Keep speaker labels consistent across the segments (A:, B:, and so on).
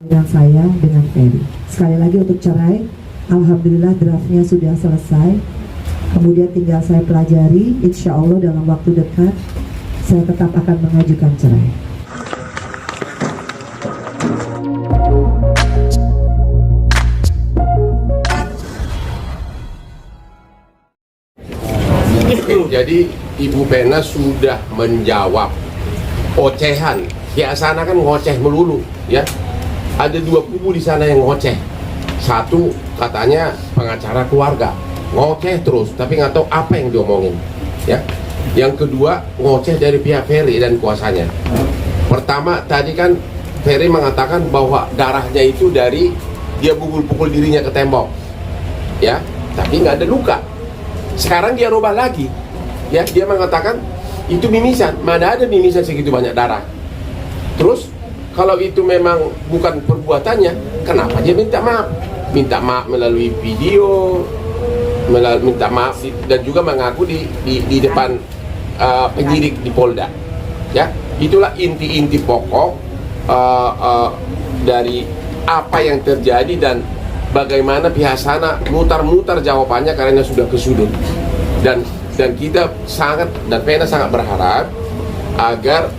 A: dengan saya dengan Ferry. Sekali lagi untuk cerai, alhamdulillah draftnya sudah selesai. Kemudian tinggal saya pelajari, insya Allah dalam waktu dekat saya tetap akan mengajukan cerai.
B: Jadi Ibu Pena sudah menjawab ocehan. Ya sana kan ngoceh melulu, ya. Ada dua kubu di sana yang ngoceh. Satu katanya pengacara keluarga, ngoceh terus, tapi nggak tahu apa yang diomongin, ya. Yang kedua ngoceh dari pihak Ferry dan kuasanya. Pertama tadi kan Ferry mengatakan bahwa darahnya itu dari dia pukul-pukul dirinya ke tembok, ya. Tapi nggak ada luka. Sekarang dia rubah lagi, ya. Dia mengatakan itu mimisan. Mana ada mimisan segitu banyak darah? Terus kalau itu memang bukan perbuatannya, kenapa dia minta maaf? Minta maaf melalui video, minta maaf dan juga mengaku di depan penyidik di Polda. Ya, itulah inti-inti pokok dari apa yang terjadi dan bagaimana pihak sana mutar-mutar jawabannya karena sudah ke sudut. Dan kita sangat, dan Pena sangat berharap agar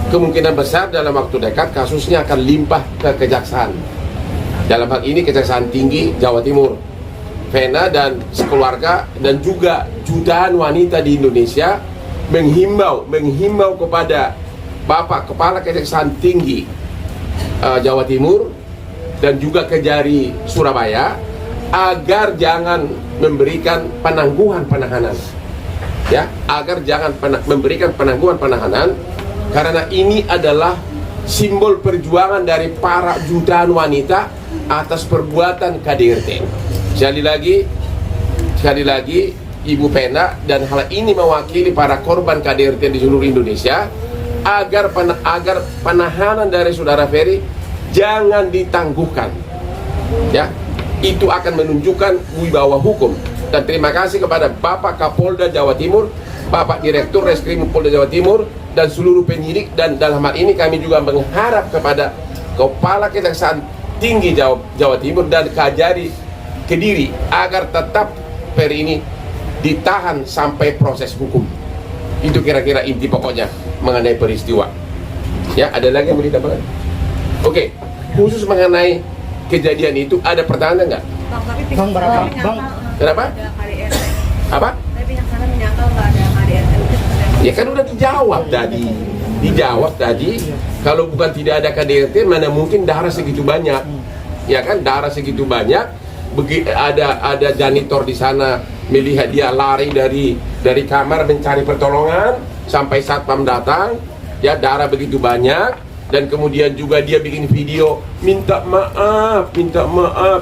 B: kemungkinan besar dalam waktu dekat kasusnya akan limpah ke kejaksaan. Dalam hal ini Kejaksaan Tinggi Jawa Timur. Pena dan sekeluarga dan juga jutaan wanita di Indonesia menghimbau kepada Bapak Kepala Kejaksaan Tinggi Jawa Timur dan juga Kejari Surabaya agar jangan memberikan penangguhan penahanan, ya, agar jangan memberikan penangguhan penahanan, karena ini adalah simbol perjuangan dari para jutaan wanita atas perbuatan KDRT. Sekali lagi Ibu Pena, dan hal ini mewakili para korban KDRT di seluruh Indonesia, agar penahanan dari saudara Ferry jangan ditangguhkan, ya. Itu akan menunjukkan wibawa hukum. Dan terima kasih kepada Bapak Kapolda Jawa Timur, Bapak Direktur Reskrim Polda Jawa Timur, dan seluruh penyidik. Dan dalam hal ini kami juga mengharap kepada Kepala Kejaksaan Tinggi Jawa Timur dan Kejari Kediri agar tetap Ferry ini ditahan sampai proses hukum. Itu kira-kira inti pokoknya mengenai peristiwa. Ya, ada lagi yang mau ditambahkan? Oke, khusus mengenai kejadian itu ada pertanyaan nggak?
C: Bang, berapa? Bang,
B: kenapa? Apa?
C: Tapi yang sana menyangkal nggak ada KDRT.
B: Ya kan udah dijawab tadi. Kalau bukan tidak ada KDRT, mana mungkin darah segitu banyak? Ya kan, darah segitu banyak. Ada janitor di sana melihat dia lari dari kamar mencari pertolongan sampai satpam datang. Ya, darah begitu banyak. Dan kemudian juga dia bikin video minta maaf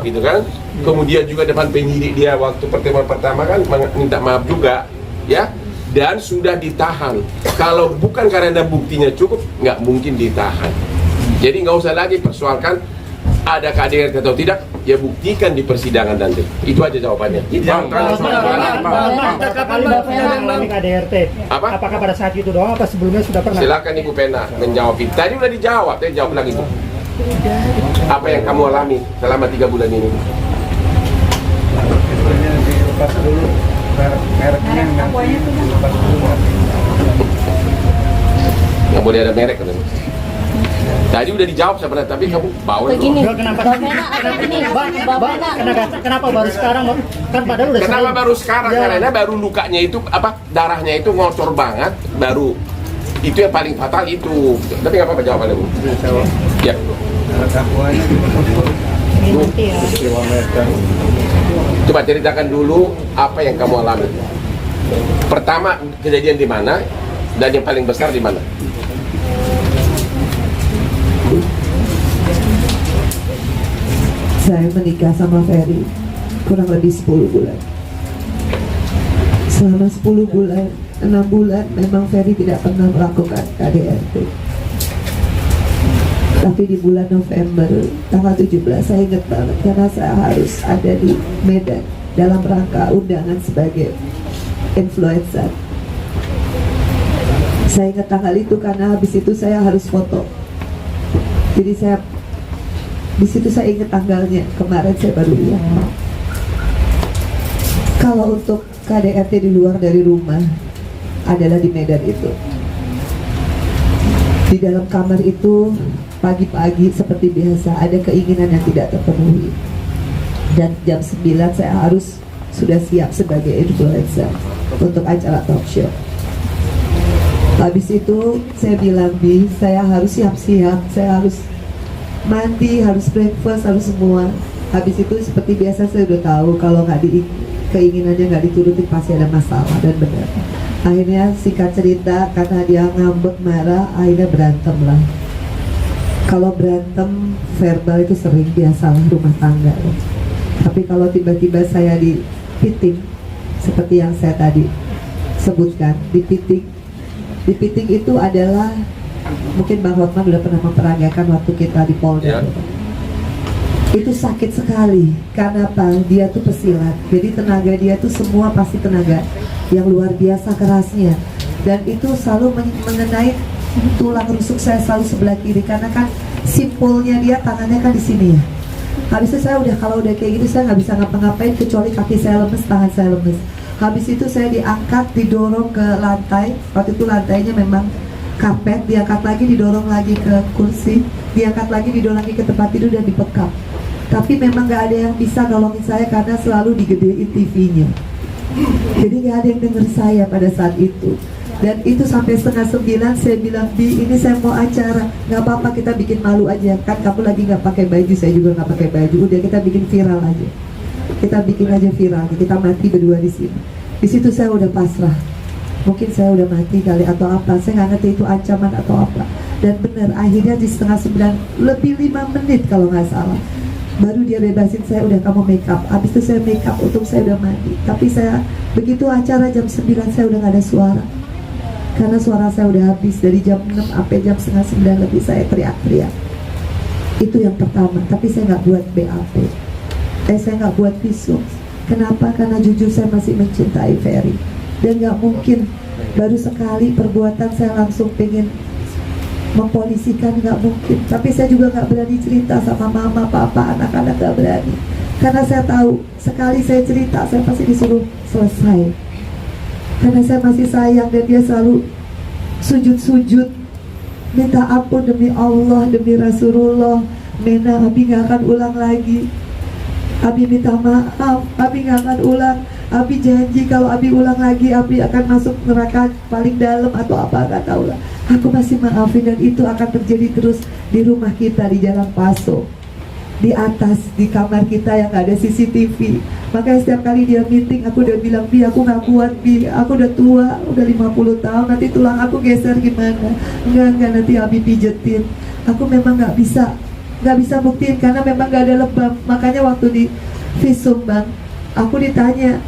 B: gitu kan. Kemudian juga depan penyidik dia waktu pertemuan pertama kan minta maaf juga, ya. Dan sudah ditahan. Kalau bukan karena buktinya cukup, nggak mungkin ditahan. Jadi nggak usah lagi persoalkan ada KDRT atau tidak, ya buktikan di persidangan nanti. Itu aja jawabannya.
D: Mengalami KDRT.
B: Apa?
D: Apakah pada saat itu doang apa sebelumnya sudah pernah?
B: Silakan Ibu Pena menjawab. Tadi udah dijawab, saya jawab lagi tuh. Apa yang kamu alami selama 3 bulan ini?
E: Dilepas dulu mereknya,
B: Nggak boleh ada merek kan? Tadi udah dijawab sebenarnya, tapi kamu bawa
F: Begini,
B: dulu.
D: Kenapa baru sekarang? Kan padahal udah
B: Kenapa
D: sering.
B: baru sekarang?
D: Ya.
B: Karena baru lukanya itu darahnya itu ngocor banget, baru itu yang paling fatal itu. Tapi nggak apa-apa jawabannya Bu. Ya.
E: dakwaannya
D: Nanti ya.
E: kilometer.
B: Coba ceritakan dulu apa yang kamu alami. Pertama kejadian di mana dan yang paling besar di mana?
A: Saya menikah sama Ferry kurang lebih 10 bulan. Selama 10 bulan, 6 bulan memang Ferry tidak pernah melakukan KDRT. Tapi di bulan November tanggal 17 saya ingat banget karena saya harus ada di Medan dalam rangka undangan sebagai influencer. Saya ingat tanggal itu karena habis itu saya harus foto. Jadi saya Di situ saya ingat tanggalnya, kemarin saya baru lihat. Kalau untuk KDRT di luar dari rumah adalah di Medan itu. Di dalam kamar itu pagi-pagi seperti biasa ada keinginan yang tidak terpenuhi. Dan jam 9 saya harus sudah siap sebagai influencer untuk acara talk show. Habis itu saya bilang, Bi, saya harus siap-siap, saya harus mandi, harus breakfast, harus semua. Habis itu seperti biasa saya udah tahu kalau keinginannya nggak diturutin pasti ada masalah, dan benar. Akhirnya singkat cerita, karena dia ngambek marah, akhirnya berantem lah. Kalau berantem verbal itu sering biasalah rumah tangga. Tapi kalau tiba-tiba saya dipiting, seperti yang saya tadi sebutkan, dipiting itu adalah, mungkin Bang Hotman udah pernah memperagakan waktu kita di Polda. Itu sakit sekali. Karena apa? Dia tuh pesilat. Jadi tenaga dia tuh semua pasti tenaga yang luar biasa kerasnya. Dan itu selalu mengenai tulang rusuk saya selalu sebelah kiri. Karena kan simpulnya dia tangannya kan di sini ya. Habis itu saya kalau udah kayak gitu saya nggak bisa ngapa-ngapain kecuali kaki saya lemes, tangan saya lemes. Habis itu saya diangkat, didorong ke lantai. Waktu itu lantainya memang karpet, diangkat lagi, didorong lagi ke kursi, diangkat lagi, didorong lagi ke tempat tidur dan dipekap. Tapi memang gak ada yang bisa nolongin saya karena selalu digedein TV-nya. Jadi gak ada yang denger saya pada saat itu. Dan itu sampai 8:30 saya bilang, Bi, ini saya mau acara, gak apa-apa kita bikin malu aja. Kan kamu lagi gak pakai baju, saya juga gak pakai baju. Udah kita bikin viral aja. Kita bikin aja viral, kita mati berdua di sini. Di situ saya udah pasrah. Mungkin saya udah mati kali atau apa, saya nggak ngerti itu ancaman atau apa. Dan benar, akhirnya di 8:30 lebih 5 menit kalau nggak salah, baru dia bebasin saya, udah kamu make up. Habis itu saya make up, untung saya udah mandi. Tapi saya, begitu acara jam 9 saya udah nggak ada suara. Karena suara saya udah habis, dari jam 6 sampai jam 8:30 lebih saya teriak-teriak. Itu yang pertama, tapi saya nggak buat BAP. Saya nggak buat visum. Kenapa? Karena jujur saya masih mencintai Ferry. Dan gak mungkin baru sekali perbuatan saya langsung pengen mempolisikan, gak mungkin. Tapi saya juga gak berani cerita sama mama, papa, anak-anak, gak berani. Karena saya tahu sekali saya cerita saya pasti disuruh selesai. Karena saya masih sayang dan dia selalu sujud-sujud minta ampun demi Allah, demi Rasulullah. Mena, Abi gak akan ulang lagi. Abi minta maaf, Abi gak akan ulang. Abi janji kalau Abi ulang lagi, Abi akan masuk neraka paling dalam atau apa, gak tahu lah. Aku masih maafin, dan itu akan terjadi terus di rumah kita di Jalan Paso, di atas, di kamar kita yang gak ada CCTV. Makanya setiap kali dia meeting, aku udah bilang, Bi, aku gak kuat, Bi, aku udah tua, udah 50 tahun, nanti tulang aku geser gimana? Enggak, nanti Abi pijetin. Aku memang gak bisa buktiin karena memang gak ada lebam. Makanya waktu di visum, Bang, aku ditanya,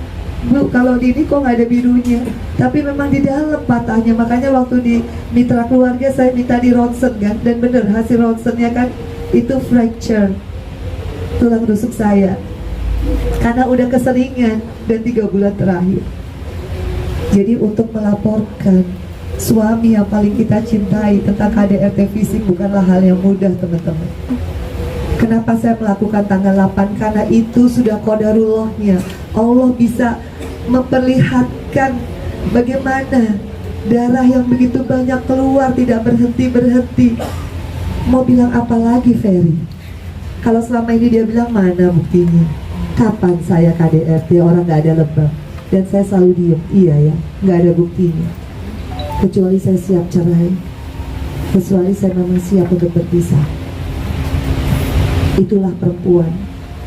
A: Bu, kalau di ini kok nggak ada birunya? Tapi memang di dalam patahnya. Makanya waktu di mitra keluarga saya minta di ronsen kan, dan bener hasil ronsennya kan itu fracture tulang rusuk saya. Karena udah keseringan dan 3 bulan terakhir. Jadi untuk melaporkan suami yang paling kita cintai tentang KDRT fisik bukanlah hal yang mudah, teman-teman. Kenapa saya melakukan tanggal 8? Karena itu sudah qadarullahnya. Allah bisa memperlihatkan bagaimana darah yang begitu banyak keluar tidak berhenti. Mau bilang apa lagi, Ferry? Kalau selama ini dia bilang mana buktinya? Kapan saya KDRT orang gak ada lebam? Dan saya selalu diem, iya ya, gak ada buktinya. Kecuali saya siap cerai, kecuali saya memang siap untuk berpisah. Itulah perempuan.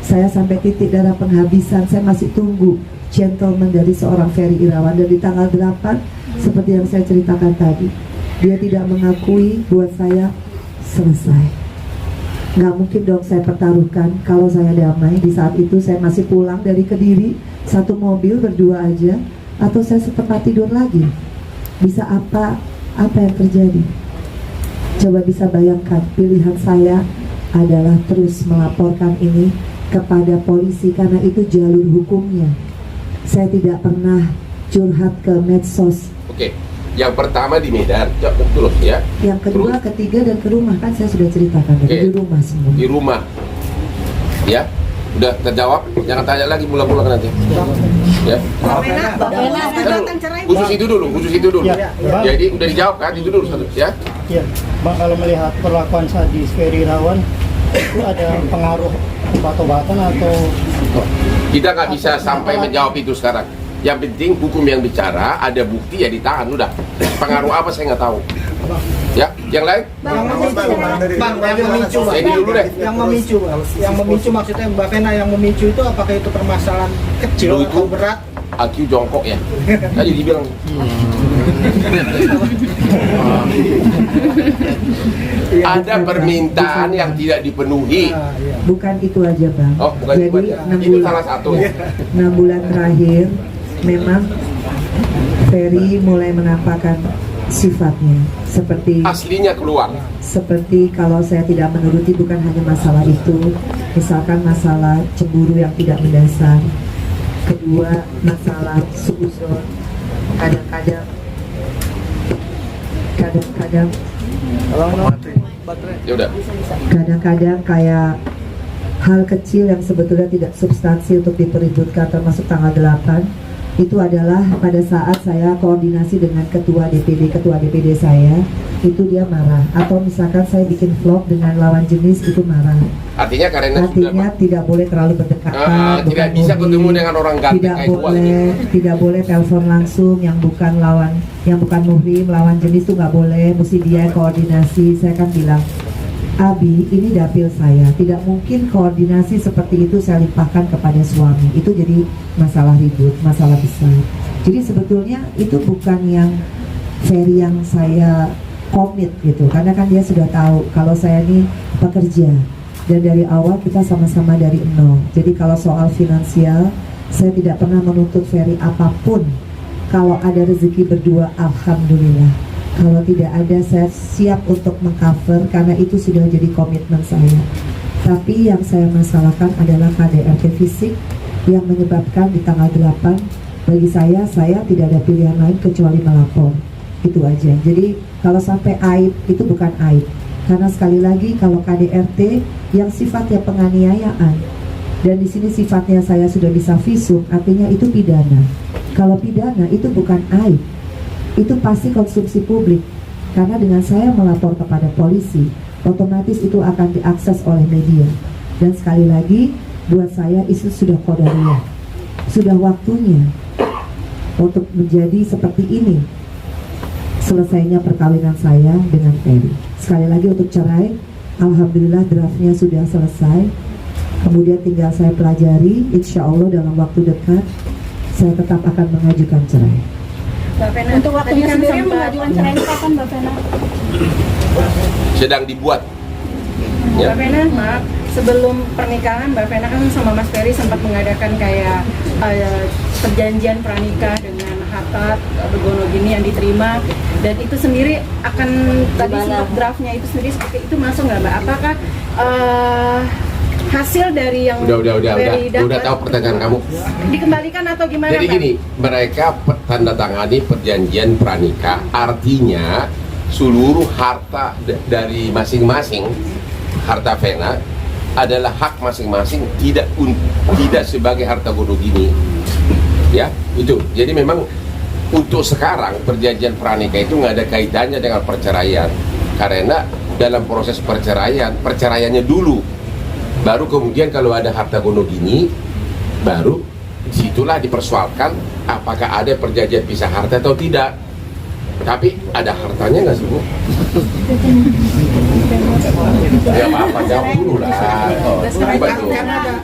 A: Saya sampai titik darah penghabisan, saya masih tunggu gentleman dari seorang Ferry Irawan. Dan di tanggal 8, seperti yang saya ceritakan tadi, dia tidak mengakui buat saya selesai. Nggak mungkin dong saya pertaruhkan kalau saya damai. Di saat itu saya masih pulang dari Kediri, satu mobil berdua aja, atau saya setempat tidur lagi. Bisa apa yang terjadi? Coba bisa bayangkan, pilihan saya adalah terus melaporkan ini kepada polisi karena itu jalur hukumnya. Saya tidak pernah curhat ke medsos.
B: Oke, yang pertama di Medan, terus ya.
A: Yang kedua, ketiga, dan ke rumah kan saya sudah ceritakan.
B: Oke.
A: Di rumah semua.
B: Di rumah. Ya, udah terjawab. Jangan tanya lagi pulang-pulang nanti. Ya.
C: Mbak Fena gugatan cerai.
B: Khusus itu dulu.
D: Ya, Bang.
B: Jadi udah dijawab kan? Itu dulu satu, ya.
D: Iya, Bang, kalau melihat perlakuan sadis Ferry Irawan itu ada pengaruh obat-obatan atau
B: Kita nggak bisa sampai menjawab itu sekarang. Yang penting hukum yang bicara, ada bukti ya ditahan udah. Pengaruh apa saya nggak tahu. Ya, yang lain?
F: Bang, yang memicu, Bang.
B: Ini dulu deh.
F: Yang memicu maksudnya Mbak Fena yang memicu itu apakah itu permasalahan kecil
B: Dulu itu
F: atau berat?
B: Aku jongkok ya. Tadi dibilang. Ada permintaan yang tidak dipenuhi.
A: Bukan itu aja Bang.
B: Oh, bukan
A: Jadi
B: itu aja.
A: 6
B: Itu
A: bulan,
B: salah satu.
A: 6 bulan terakhir memang Ferry mulai menampakkan sifatnya
B: Aslinya keluar.
A: seperti kalau saya tidak menuruti bukan hanya masalah itu, misalkan masalah cemburu yang tidak mendasar, kedua masalah suuzon, kadang-kadang
B: Ya udah.
A: kadang-kadang kayak hal kecil yang sebetulnya tidak substansi untuk dipeributkan, termasuk tanggal 8 itu adalah pada saat saya koordinasi dengan ketua DPD saya, itu dia marah. Atau misalkan saya bikin vlog dengan lawan jenis, itu marah.
B: Artinya karena
A: Artinya tidak boleh terlalu berdekatan,
B: tidak
A: bukan
B: bisa
A: muhrim,
B: ketemu dengan orang ganteng
A: tidak
B: kayak gua
A: boleh, tidak boleh telepon langsung yang bukan lawan, yang bukan muhrim, lawan jenis itu nggak boleh, mesti dia yang koordinasi. Saya kan bilang, Abi, ini dapil saya, tidak mungkin koordinasi seperti itu saya limpahkan kepada suami. Itu jadi masalah ribut, masalah besar. Jadi sebetulnya itu bukan yang Ferry yang saya komit gitu, karena kan dia sudah tahu kalau saya ini pekerja dan dari awal kita sama-sama dari nol. Jadi kalau soal finansial, saya tidak pernah menuntut Ferry apapun. Kalau ada rezeki berdua, alhamdulillah. Kalau tidak ada, saya siap untuk mengcover karena itu sudah jadi komitmen saya. Tapi yang saya masalahkan adalah KDRT fisik yang menyebabkan di tanggal 8 bagi saya tidak ada pilihan lain kecuali melapor. Itu aja. Jadi kalau sampai aib itu bukan aib. Karena sekali lagi kalau KDRT yang sifatnya penganiayaan dan di sini sifatnya saya sudah bisa visum, artinya itu pidana. Kalau pidana itu bukan aib. Itu pasti konsumsi publik, karena dengan saya melapor kepada polisi otomatis itu akan diakses oleh media. Dan sekali lagi buat saya itu sudah qadariyah, sudah waktunya untuk menjadi seperti ini selesainya perkawinan saya dengan Ferry. Sekali lagi untuk cerai, alhamdulillah draftnya sudah selesai, kemudian tinggal saya pelajari, insya Allah dalam waktu dekat saya tetap akan mengajukan cerai.
C: Mbak Fena,
G: Untuk waktunya
C: tadi kan
G: sendiri
C: sempat-
G: mengajukan cerai itu kapan Mbak Fena?
B: Sedang dibuat. Ya.
C: Mbak Fena, maaf, sebelum pernikahan Mbak Fena kan sama Mas Ferry sempat mengadakan kayak perjanjian pranikah dengan harta begono gini yang diterima, dan itu sendiri akan tadi untuk draftnya itu sendiri seperti itu masuk nggak Mbak? Apakah hasil dari yang
B: Udah
C: Ferry dapat
B: tahu pertanyaan kamu.
C: dikembalikan atau gimana
B: Jadi
C: Mbak?
B: gini, mereka tanda tangani perjanjian pranikah, artinya seluruh harta dari masing-masing, harta Fena adalah hak masing-masing, tidak sebagai harta gono gini. Ya, itu. Jadi memang untuk sekarang perjanjian pranikah itu nggak ada kaitannya dengan perceraian, karena dalam proses perceraiannya dulu, baru kemudian kalau ada harta gono gini, baru disitulah dipersoalkan apakah ada perjanjian pisah harta atau tidak. Tapi ada hartanya nggak sih Bu? Ya apa-apa, jawab dulu lah. Apa itu?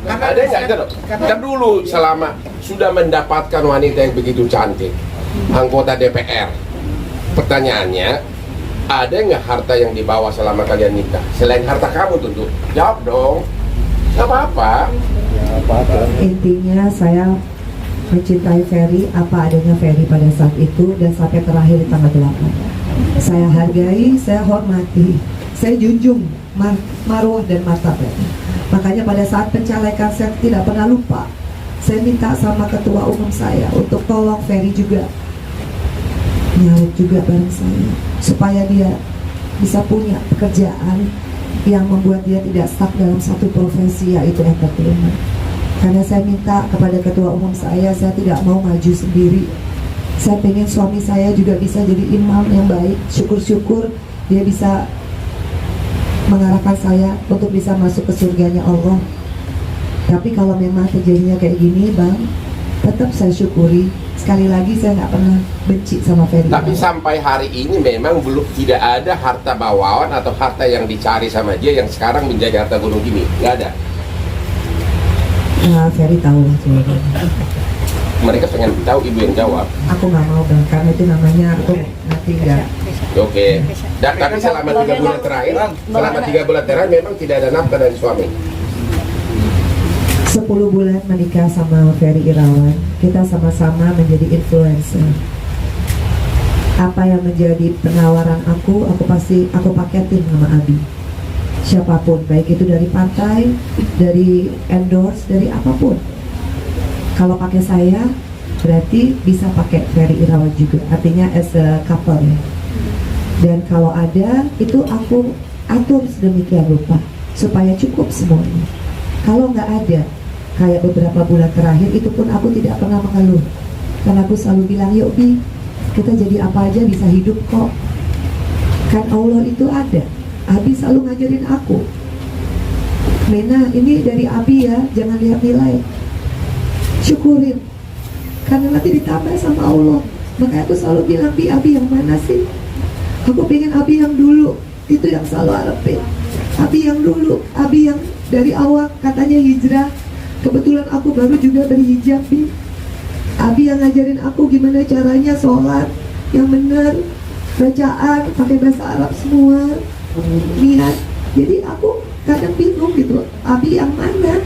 B: Ada nggak? Kan dulu selama sudah mendapatkan wanita yang begitu cantik, anggota DPR, pertanyaannya, ada nggak harta yang dibawa selama kalian nikah? Selain harta kamu tentu. Jawab dong. Nggak apa-apa.
A: Intinya saya mencintai Ferry apa adanya Ferry pada saat itu dan sampai terakhir di tanggal 8. Saya hargai, saya hormati, saya junjung marwah dan martabat. Makanya pada saat pencalekan saya tidak pernah lupa. Saya minta sama ketua umum saya untuk tolong Ferry juga nyalek juga bareng saya supaya dia bisa punya pekerjaan yang membuat dia tidak stuck dalam satu profesi, yaitu entertainment. Karena saya minta kepada ketua umum saya tidak mau maju sendiri. Saya pengen suami saya juga bisa jadi imam yang baik. Syukur-syukur dia bisa mengarahkan saya untuk bisa masuk ke surganya Allah. Tapi kalau memang terjadinya kayak gini, Bang, tetap saya syukuri. Sekali lagi saya nggak pernah benci sama Ferry.
B: Tapi sampai hari ini memang belum tidak ada harta bawaan atau harta yang dicari sama dia yang sekarang menjadi harta gunung gini, nggak ada.
A: Nah, Ferry tahu lah jawabannya.
B: Mereka pengen tahu, ibu yang jawab.
A: Aku nggak mau, Bang, karena itu namanya aku nanti nggak.
B: Oke. Tapi selama 3 bulan terakhir, memang tidak ada nafkah dari suami.
A: 10 bulan menikah sama Ferry Irawan, kita sama-sama menjadi influencer. Apa yang menjadi penawaran aku paketin sama Abi. Siapapun, baik itu dari partai, dari endorse, dari apapun. Kalau pakai saya, berarti bisa pakai Ferry Irawan juga. Artinya as a couple ya. Dan kalau ada, itu aku atur sedemikian rupa supaya cukup semuanya. Kalau nggak ada, kayak beberapa bulan terakhir, itu pun aku tidak pernah mengeluh. Karena aku selalu bilang, yuk Bi, kita jadi apa aja bisa hidup kok. Kan Allah itu ada. Abi selalu ngajarin aku, Mena, ini dari Abi ya, jangan lihat nilai, syukurin, karena nanti ditambah sama Allah. Makanya aku selalu bilang, Bi, Abi yang mana sih? Aku pengen Abi yang dulu, itu yang selalu harapin. Abi yang dulu, Abi yang dari awal katanya hijrah. Kebetulan aku baru juga berhijab, Bi. Abi yang ngajarin aku gimana caranya sholat yang benar, bacaan pakai bahasa Arab semua, niat. Jadi aku kadang bingung gitu, Abi yang mana?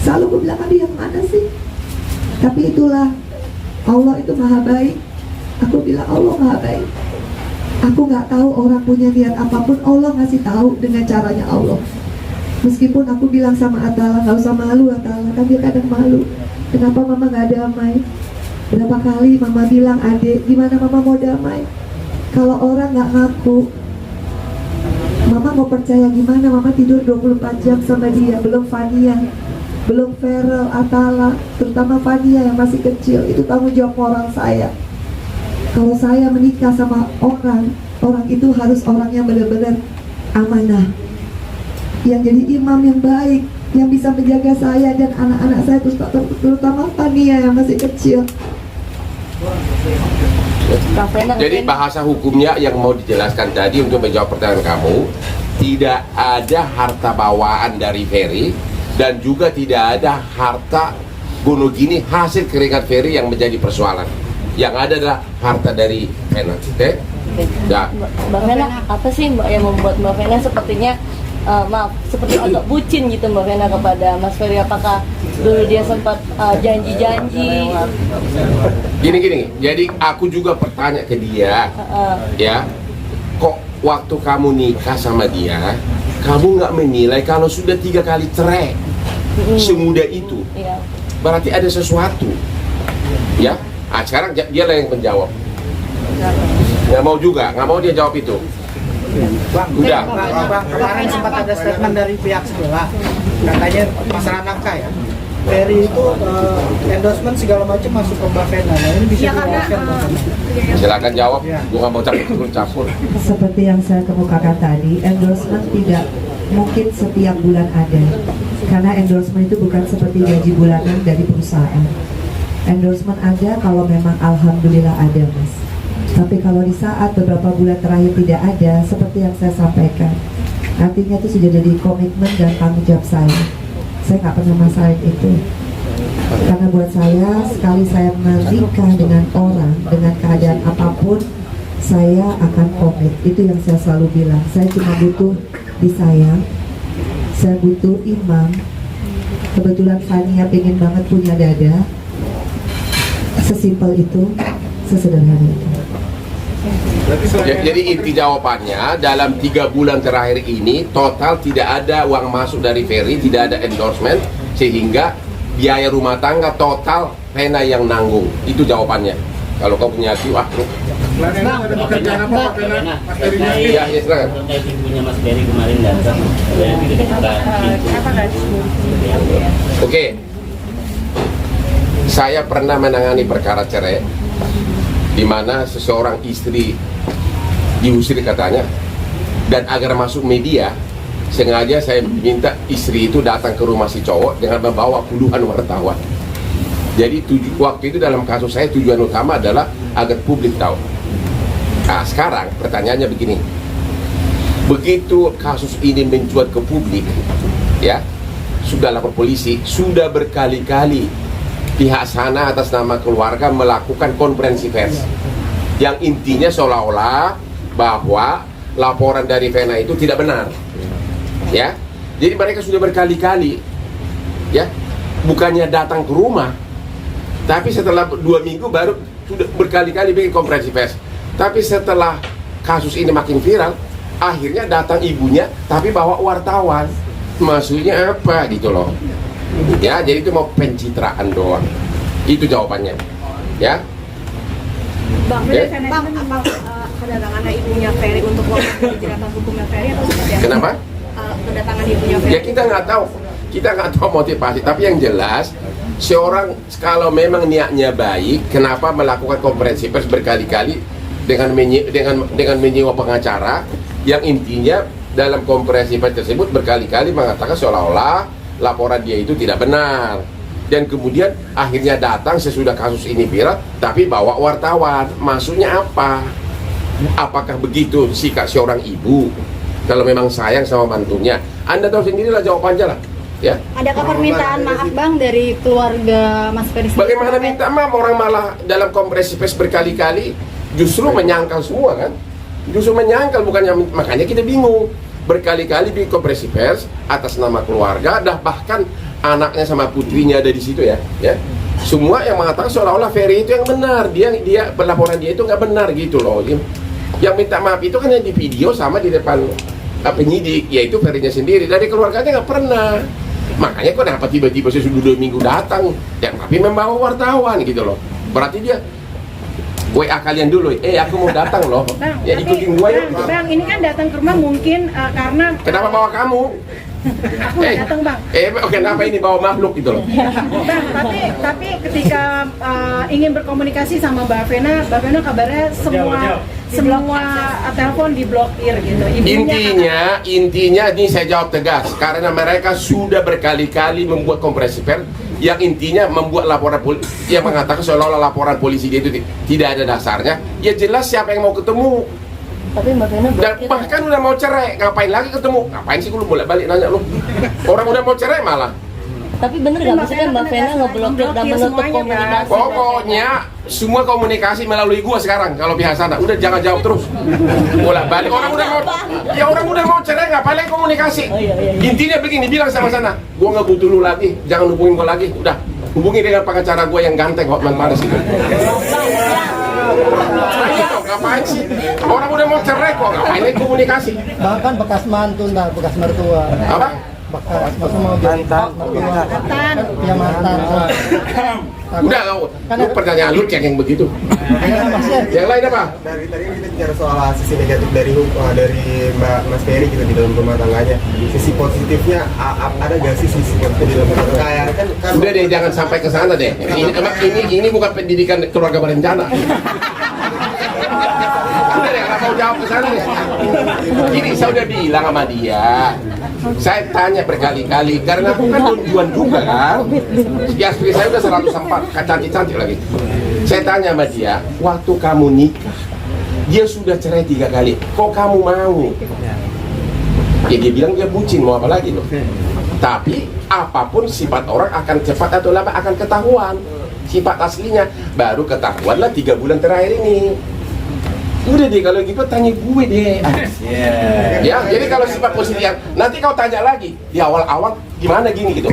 A: Selalu aku bilang, Abi yang mana sih? Tapi itulah, Allah itu maha baik. Aku bilang Allah maha baik. Aku nggak tahu orang punya niat apapun, Allah ngasih tahu dengan caranya Allah. Meskipun aku bilang sama Atala, nggak usah malu Atala, kan dia kadang malu. Kenapa mama nggak damai? Berapa kali mama bilang, adek, gimana mama mau damai? Kalau orang nggak ngaku, mama mau percaya gimana? Mama tidur 24 jam sama dia, belum Fania, belum Feral, Atala, terutama Fania yang masih kecil. Itu tanggung jawab orang saya. Kalau saya menikah sama orang itu harus orang yang benar-benar amanah, yang jadi imam yang baik, yang bisa menjaga saya dan anak-anak saya, terutama Fania yang masih kecil.
B: Jadi bahasa hukumnya yang mau dijelaskan tadi untuk menjawab pertanyaan kamu, tidak ada harta bawaan dari Ferry dan juga tidak ada harta Gonogini hasil keringat Ferry yang menjadi persoalan. Yang ada adalah harta dari Vena. Oke? Ya.
G: Mbak Vena, apa sih yang membuat Mbak Vena sepertinya seperti agak bucin gitu Mbak Vena kepada Mas Ferry? Apakah dulu dia sempat janji-janji?
B: Gini, jadi aku juga bertanya ke dia, ya, kok waktu kamu nikah sama dia, kamu nggak menilai kalau sudah 3 kali cerai, semudah itu, berarti ada sesuatu, ya. Ah, sekarang dia lah yang menjawab. Nggak mau dia jawab itu. Udah.
F: Bang, kemarin sempat ada statement dari pihak sebelah, katanya masalah nafkah ya. Ferry itu endorsement segala macam masuk ke Mbak Vena. Nah, ini bisa dijelaskan, Bang?
B: Silakan jawab. Gue nggak mau campur.
A: Seperti yang saya kemukakan tadi, endorsement tidak mungkin setiap bulan ada, karena endorsement itu bukan seperti gaji bulanan dari perusahaan. Endorsement ada kalau memang alhamdulillah ada, Mas. Tapi kalau di saat beberapa bulan terakhir tidak ada, seperti yang saya sampaikan, artinya itu sudah jadi komitmen dan tanggung jawab saya. Saya nggak pernah masalahin itu, karena buat saya, sekali saya menikah dengan orang dengan keadaan apapun, saya akan komit. Itu yang saya selalu bilang. Saya cuma butuh disayang, saya butuh imam. Kebetulan Fania pengen banget punya dada. Sesimpel itu, sesederhana itu.
B: Jadi inti jawabannya, dalam 3 bulan terakhir ini total tidak ada uang masuk dari Ferry, tidak ada endorsement, sehingga biaya rumah tangga total Vena yang nanggung. Itu jawabannya. Kalau kau punya hati, wah lu.
E: Bang, ada pekerjaan apa Pak Fena? Mas Ferry ini?
B: Iya, iya silakan.
H: Terkait ibunya Mas Ferry kemarin datang,
C: Kenapa nggak disuruh?
B: Oke. Saya pernah menangani perkara cerai di mana seseorang istri diusir katanya, dan agar masuk media sengaja saya minta istri itu datang ke rumah si cowok dengan membawa puluhan wartawan. Jadi waktu itu dalam kasus saya tujuan utama adalah agar publik tahu. Nah sekarang pertanyaannya begini, begitu kasus ini mencuat ke publik, ya sudah lapor polisi, sudah berkali-kali pihak sana atas nama keluarga melakukan konferensi pers yang intinya seolah-olah bahwa laporan dari Vena itu tidak benar, ya. Jadi mereka sudah berkali-kali, ya, bukannya datang ke rumah, tapi setelah 2 minggu baru sudah berkali-kali bikin konferensi pers. Tapi setelah kasus ini makin viral, akhirnya datang ibunya tapi bawa wartawan. Maksudnya apa gitu loh? Ya, jadi itu mau pencitraan doang. Itu jawabannya. Ya.
C: Bang,
B: Ya.
C: Bang, apa kedatangan ibunya Ferry untuk melakukan jeratan hukumnya Ferry atau seperti apa?
B: Kenapa?
C: Kedatangan ibunya Ferry.
B: Ya kita nggak tahu. Kita nggak tahu motivasi. Tapi yang jelas, seorang kalau memang niatnya baik, kenapa melakukan konferensi pers berkali-kali dengan menyewa pengacara yang intinya dalam konferensi pers tersebut berkali-kali mengatakan seolah-olah laporan dia itu tidak benar, dan kemudian akhirnya datang sesudah kasus ini viral tapi bawa wartawan. Maksudnya apa? Apakah begitu sikap seorang ibu kalau memang sayang sama mantunya? Anda tahu sendirilah jawabannya lah, ya.
C: Adakah permintaan maaf Bang dari keluarga Mas Ferry?
B: Bagaimana minta maaf, orang malah dalam konferensi pers berkali-kali justru menyangkal semua kan? Justru menyangkal, bukannya, makanya kita bingung. Berkali-kali di konferensi pers atas nama keluarga, dah bahkan anaknya sama putrinya ada di situ ya, ya. Semua yang mengatakan seolah-olah Ferry itu yang benar, dia pelaporan dia itu nggak benar gitu loh. Yang minta maaf itu kan yang di video sama di depan penyidik, yaitu Ferry-nya sendiri. Dari keluarganya nggak pernah. Makanya kok kenapa tiba-tiba sesudah 2 minggu datang, ya tapi membawa wartawan gitu loh. Berarti dia WA kalian dulu, aku mau datang loh.
C: Bang,
B: Ya ikutin gue yuk. Gitu.
C: Bang, ini kan datang ke rumah mungkin karena
B: Kenapa bawa kamu?
C: aku nggak datang Bang.
B: Kenapa ini bawa makhluk gitu loh?
C: Bang, tapi ketika ingin berkomunikasi sama Mbak Vena kabarnya semua telepon diblokir gitu.
B: Intinya ini saya jawab tegas karena mereka sudah berkali-kali membuat konferensi pers yang intinya membuat laporan polisi yang mengatakan seolah-olah laporan polisi dia itu tidak ada dasarnya. Ya jelas siapa yang mau ketemu.
G: Tapi Mbak Vena
B: Dan
G: blokir.
B: bahkan udah mau cerai, ngapain lagi ketemu? Ngapain sih lu bolak-balik nanya lu? Orang udah mau cerai malah.
G: Tapi bener nggak maksudnya Mbak Vena ngeblokir dan menutup komunikasi?
B: Pokoknya semua komunikasi melalui gua sekarang kalau pihak sana. Udah jangan jawab terus. Bolak-balik orang udah mau cerai, ngapain lagi komunikasi?
G: Oh, iya.
B: Intinya begini, bilang sama sana, gua nggak butuh lu lagi, jangan hubungin gua lagi. Udah, hubungi dengan pengacara gua yang ganteng Hotman Paris itu. Ngapain sih? Orang udah mau cerai kok, ngapain lagi komunikasi?
D: Bahkan bekas mantu, bekas mertua.
B: Apa?
D: Bekas, maksudnya mau jadi mertua. Ya mantan.
B: Udah, lu pertanyaan lu cek yang begitu. Yang lain apa?
I: Dari tadi kita bicara soal sisi negatif dari Mbak Mas Ferry gitu di dalam rumah tangganya. Sisi positifnya ada gak sih sisi positif di dalam rumah tangga? Kan
B: Udah deh, jangan sampai ke sana deh. Ini bukan pendidikan keluarga berencana. Udah deh, nggak mau jawab ke sana deh. Ini saya udah bilang sama dia. Saya tanya berkali-kali karena aku kan tujuan juga kan. Ya istri saya udah 104, cantik-cantik lagi. Saya tanya sama dia, waktu kamu nikah, dia sudah cerai 3 kali. Kok kamu mau? Ya dia bilang dia bucin, mau apa lagi loh. Tapi apapun sifat orang akan cepat atau lama akan ketahuan. Sifat aslinya baru ketahuanlah 3 bulan terakhir ini. Udah deh kalau gitu tanya gue deh. Ya, jadi kalau sifat positif nanti kau tanya lagi di awal-awal gimana gini gitu.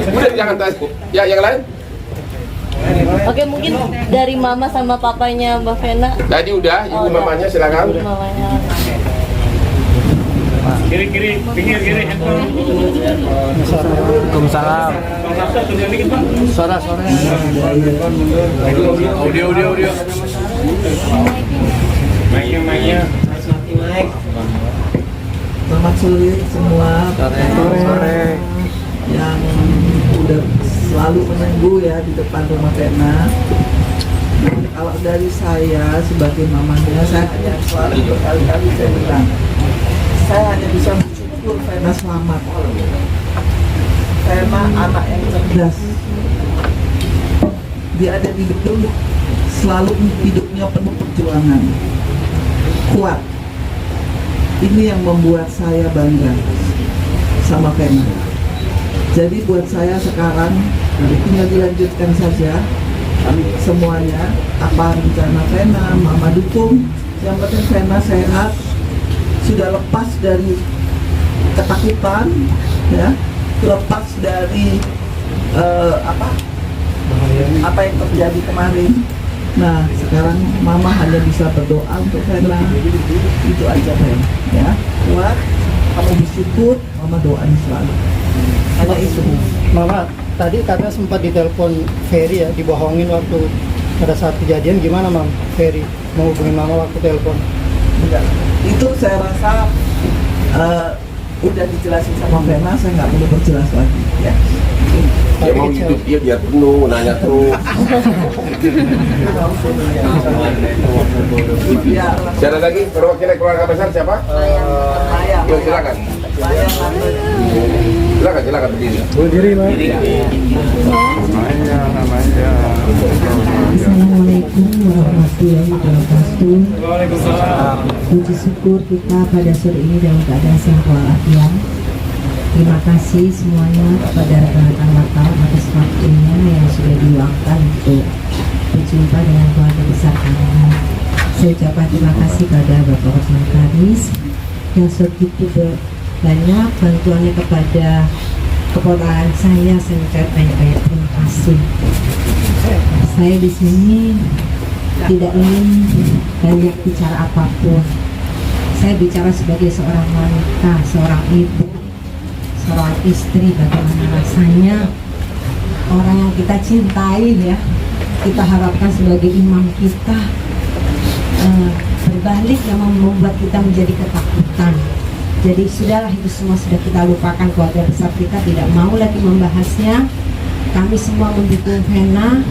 B: Udah jangan tanya. Ya yang lain?
G: Oke, mungkin dari mama sama papanya Mbak Vena.
B: Tadi udah, ibu mamanya silakan.
G: Mamanya.
E: Kiri, pinggir kiri, handphone.
F: Waalaikumsalam. Suara.
E: Audio. Mic-nya.
J: Selamat sore semua.
F: Sore.
J: Yang udah selalu menunggu ya di depan rumah Vena. Kalau dari saya sebagai mamanya, saya hanya selalu berkali-kali saya bilang, saya hanya bisa bersyukur Vena selamat. Vena anak yang cerdas. Dia ada di gedung, selalu hidupnya penuh perjuangan, kuat. Ini yang membuat saya bangga sama Vena. Jadi buat saya sekarang tinggal dilanjutkan saja semuanya, apa rencana Vena, Mama dukung. Yang penting Vena sehat, sudah lepas dari ketakutan, ya, lepas dari apa yang terjadi kemarin. Nah, sekarang Mama hanya bisa berdoa untuk Vena. Itu aja, Vena, ya. Kuat, kamu bersyukur, Mama doain selalu. Hanya itu.
D: Mama, tadi katanya sempat ditelepon Ferry ya, dibohongin waktu pada saat kejadian. Gimana Mam? Ferry mau hubungin Mama waktu telepon?
J: Enggak. Itu saya rasa udah dijelasin sama Vena, saya nggak perlu berjelas lagi, ya.
B: Dia mau hidup dia biar penuh, nanya terus.
J: Ya,
B: Siapa lagi? Perwakilan keluarga besar siapa? Yuk, silakan. Silakan berdiri.
A: Assalamualaikum warahmatullahi wabarakatuh. Puji syukur kita pada sore ini dalam keadaan sehat walafiat. Terima kasih semuanya kepada rekan-rekan wartawan atas waktunya yang sudah diluangkan untuk berjumpa dengan keluarga besar kami. Saya ucapkan terima kasih kepada Bapak Osman Karis yang segitu banyak bantuannya kepada keponakan saya ucapkan banyak-banyak terima kasih. Saya di sini tidak ingin banyak bicara apapun. Saya bicara sebagai seorang wanita, seorang ibu, seorang istri, bagaimana rasanya orang yang kita cintai, ya, kita harapkan sebagai imam kita berbalik yang membuat kita menjadi ketakutan. Jadi sudahlah, itu semua sudah kita lupakan, keluarga besar kita tidak mau lagi membahasnya. Kami semua mendukung Vena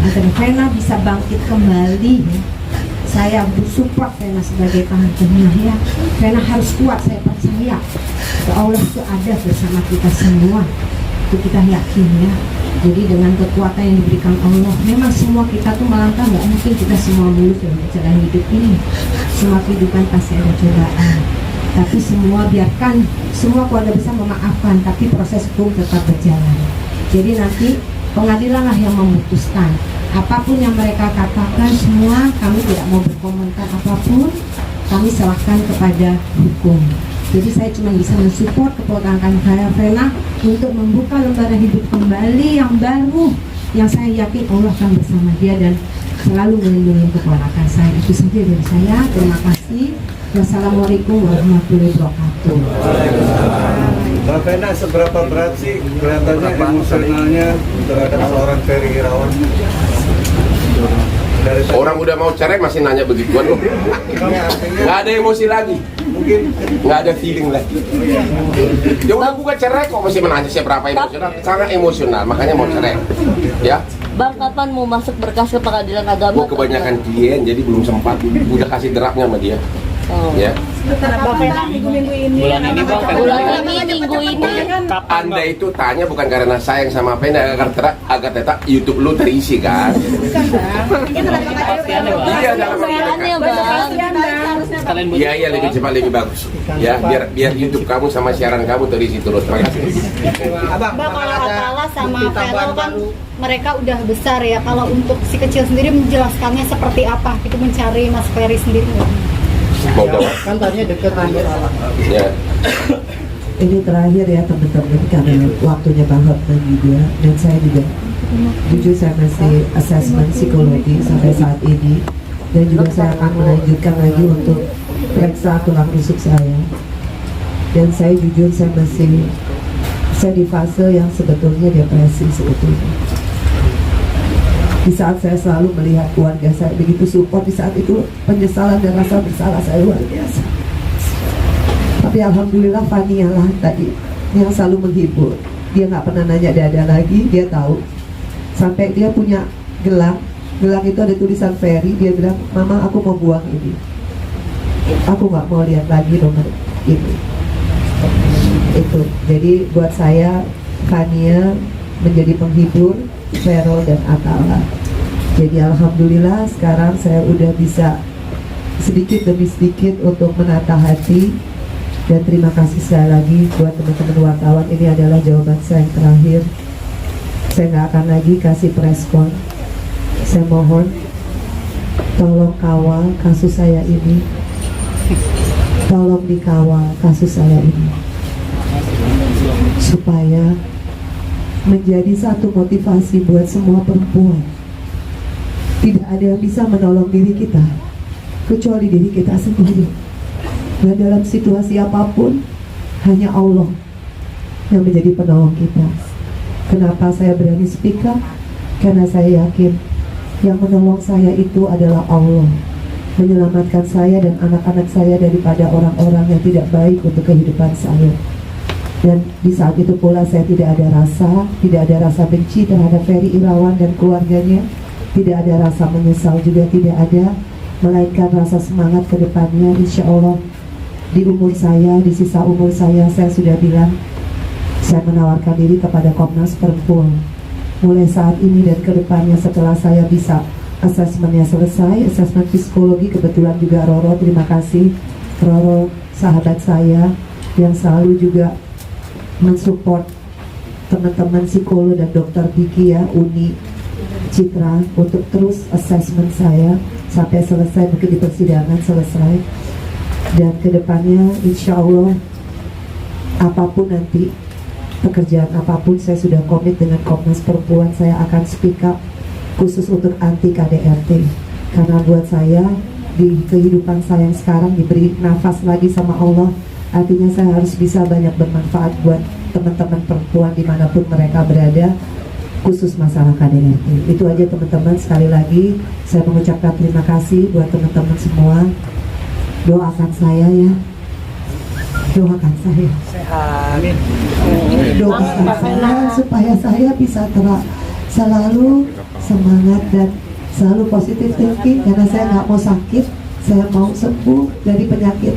A: agar Vena bisa bangkit kembali. Saya bersupport Vena sebagai tantenya, ya. Vena harus kuat, saya percaya Allah itu ada bersama kita semua, itu kita yakin, ya. Jadi dengan kekuatan yang diberikan Allah, memang semua kita tuh melangkah, nggak mungkin kita semua mulus dalam perjalanan hidup ini. Semua kehidupan pasti ada cobaan, tapi semua biarkan semua keluarga besar memaafkan, tapi proses hukum tetap berjalan. Jadi nanti pengadilan lah yang memutuskan. Apapun yang mereka katakan, semua kami tidak mau berkomentar apapun, kami serahkan kepada hukum. Jadi saya cuma bisa mensupport keponakan saya Vena untuk membuka lembaran hidup kembali yang baru, yang saya yakin Allah akan bersama dia dan selalu melindungi keponakan saya. Itu saja dari saya. Terima kasih. Wassalamualaikum warahmatullahi wabarakatuh.
E: Mbak Vena, seberapa berat sih kelihatannya emosionalnya terhadap seorang Ferry Irawan?
B: Orang udah mau cerai masih nanya begituan loh. Nggak ada emosi lagi, nggak ada feeling lagi. Ya udah bukan cerai kok masih menanya seberapa emosional. Sangat emosional, makanya mau cerai. Ya.
G: Bang, kapan mau masuk berkas ke pengadilan agama?
B: Gua kebanyakan klien jadi belum sempat. Udah kasih draftnya sama dia. Ya.
C: Minggu-minggu ini.
H: Bulan ini Bang.
G: Bulan ini, minggu ini.
B: Anda itu tanya bukan karena sayang sama Vena, agar tetap YouTube lu terisi kan? Iya, dalam
G: Kepastiannya, Bang.
B: Iya, lebih cepat lebih bagus. Ya, biar YouTube kamu sama siaran kamu terisi terus. Terima kasih.
K: Bang, kalau Atala sama Vero kan mereka udah besar ya. Kalau untuk si kecil sendiri menjelaskannya seperti apa? Itu mencari Mas Ferry sendiri.
B: Mau jawab?
D: Kan tadinya deket
B: Ya.
A: Ini terakhir ya teman-teman, karena waktunya banget bagi dia dan saya juga jujur saya masih asesmen psikologi sampai saat ini, dan juga saya akan melanjutkan lagi untuk periksa tulang rusuk saya. Dan saya jujur saya di fase yang sebetulnya depresi sebetulnya. Di saat saya selalu melihat keluarga saya begitu support, di saat itu penyesalan dan rasa bersalah saya luar biasa. Tapi alhamdulillah Fania lah tadi yang selalu menghibur. Dia nggak pernah nanya dada lagi, dia tahu. Sampai dia punya gelang itu ada tulisan Ferry, dia bilang, "Mama, aku mau buang ini. Aku nggak mau lihat lagi nomor ini." Itu. Jadi buat saya Fania menjadi penghibur Ferol dan Atala. Jadi alhamdulillah sekarang saya udah bisa sedikit demi sedikit untuk menata hati. Dan terima kasih sekali lagi buat teman-teman wartawan. Ini adalah jawaban saya yang terakhir. Saya nggak akan lagi kasih preskon. Saya mohon tolong kawal kasus saya ini. Tolong dikawal kasus saya ini supaya menjadi satu motivasi buat semua perempuan. Tidak ada yang bisa menolong diri kita kecuali diri kita sendiri. Dan dalam situasi apapun hanya Allah yang menjadi penolong kita. Kenapa saya berani speak up? Karena saya yakin yang menolong saya itu adalah Allah, menyelamatkan saya dan anak-anak saya daripada orang-orang yang tidak baik untuk kehidupan saya. Dan di saat itu pula saya tidak ada rasa benci terhadap Ferry Irawan dan keluarganya, tidak ada rasa menyesal juga tidak ada, melainkan rasa semangat ke depannya. Insya Allah di umur saya, di sisa umur saya sudah bilang, saya menawarkan diri kepada Komnas Perempuan. Mulai saat ini dan ke depannya setelah saya bisa asesmennya selesai, asesmen psikologi, kebetulan juga Roro, terima kasih Roro, sahabat saya yang selalu juga mensupport teman-teman psikolog dan dokter Diki ya, Uni Citra untuk terus asesmen saya sampai selesai, mungkin di persidangan selesai. Dan kedepannya insya Allah apapun nanti pekerjaan apapun saya sudah komit dengan Komnas Perempuan, saya akan speak up khusus untuk anti KDRT. Karena buat saya di kehidupan saya yang sekarang diberi nafas lagi sama Allah, artinya saya harus bisa banyak bermanfaat buat teman-teman perempuan dimanapun mereka berada, khusus masalah KDRT. Itu aja teman-teman, sekali lagi saya mengucapkan terima kasih buat teman-teman semua. Doakan saya ya, doakan saya.
F: Sehat.
A: Doakan saya supaya saya bisa selalu semangat dan selalu positif thinking, karena saya nggak mau sakit, saya mau sembuh dari penyakit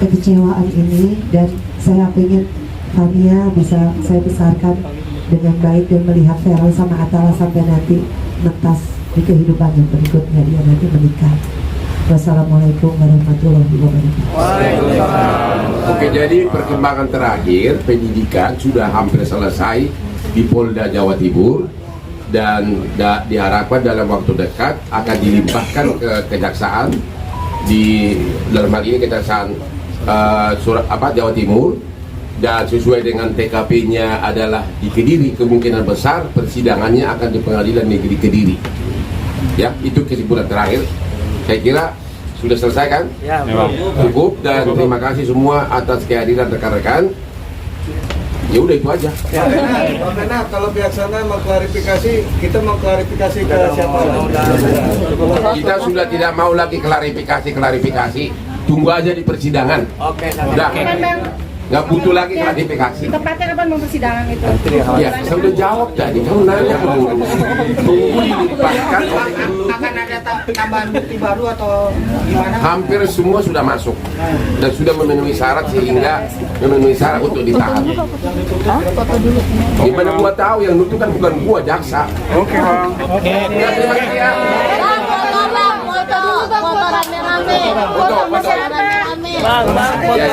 A: kekecewaan ini. Dan saya ingin Fania bisa saya besarkan dengan baik dan melihat Ferel sama Atala sampai nanti mentas di kehidupan yang berikutnya, dia nanti menikah. Wassalamualaikum warahmatullahi wabarakatuh.
B: Oke, jadi perkembangan terakhir penyidikan sudah hampir selesai di Polda Jawa Timur dan diharapkan dalam waktu dekat akan dilimpahkan ke kejaksaan di dalam hal ini kejaksaan Jawa Timur, dan sesuai dengan TKP-nya adalah di Kediri, kemungkinan besar persidangannya akan di Pengadilan Negeri Kediri. Ya, itu kesimpulan terakhir. Saya kira sudah selesai kan? Ya, cukup, dan terima kasih semua atas kehadiran rekan-rekan. Ya udah itu aja.
E: Ya, Pak, kalau pihak sana mengklarifikasi, kita mengklarifikasi ke siapa?
B: Kita sudah tidak mau lagi klarifikasi. Tunggu aja di persidangan. Oke, udah. Nggak butuh lagi klarifikasi.
C: Tepatnya kapan mau persidangan itu?
B: Ya, saya udah jawab tadi. Kamu nanya tunggu dilimpahkan.
F: Akan ada tambahan bukti baru atau gimana?
B: Hampir semua sudah masuk dan sudah memenuhi syarat, sehingga memenuhi syarat untuk ditahan. Gimana gua tahu, yang nutup kan bukan gua, jaksa. Oke, Bang. Oke. Terima kasih ya.
G: Foto rame-rame.
B: Foto
G: rame-rame.
B: Bang,
F: Kiri.